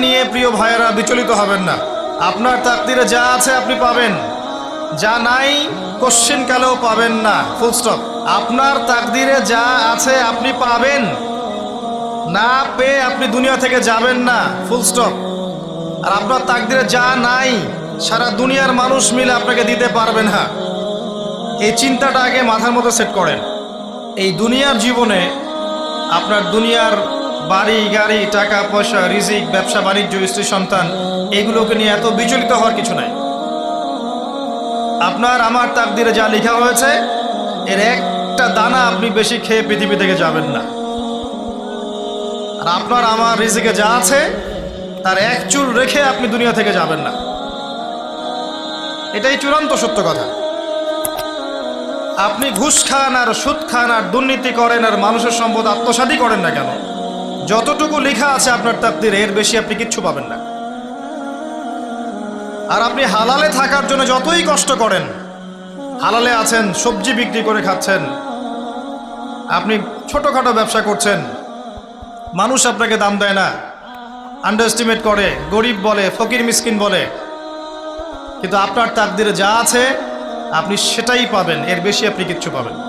নিয়ে প্রিয় ভাইয়েরা বিচলিত হবেন না। আপনার তাকদিরে যা আছে আপনি পাবেন, যা নাই কোশ্চেনকালেও পাবেন না, ফুল স্টপ। আপনার তাকদিরে যা আছে আপনি পাবেন, না পেয়ে আপনি দুনিয়া থেকে যাবেন না, ফুল স্টপ। আর আপনার তাকদিরে যা নাই সারা দুনিয়ার মানুষ মিলে আপনাকে দিতে পারবেন না। এই চিন্তাটা আগে মাথার মধ্যে সেট করেন। এই দুনিয়ার জীবনে আপনার দুনিয়ার বাড়ি গাড়ি, টাকা পয়সা, রিজিক, ব্যবসা বাণিজ্য, স্ত্রী সন্তান, এগুলোকে নিয়ে এত বিচলিত হওয়ার কিছু নাই। আপনার আমার তাকদিরে যা লেখা হয়েছে এর একটা দানা আপনি বেশি খেয়ে পৃথিবী থেকে যাবেন না। আর আপনার আমার রিজিকে যা আছে তার এক চুল রেখে আপনি দুনিয়া থেকে যাবেন না। এটাই চূড়ান্ত সত্য কথা। আপনি ঘুষ খান আর সুদ খান আর দুর্নীতি করেন আর মানুষের সম্পদ আত্মসাৎই করেন না কেন, যতটুকু লেখা আছে আপনার তাকদিরে এর বেশি আপনি কিচ্ছু পাবেন না। আর আপনি হালালে থাকার জন্য যতই কষ্ট করেন, হালালে আছেন, সবজি বিক্রি করে খাচ্ছেন, আপনি ছোটোখাটো ব্যবসা করছেন, মানুষ আপনাকে দাম দেয় না, আন্ডার এস্টিমেট করে, গরিব বলে, ফকির মিসকিন বলে, কিন্তু আপনার তাকদিরে যা আছে আপনি সেটাই পাবেন, এর বেশি আপনি কিচ্ছু পাবেন না।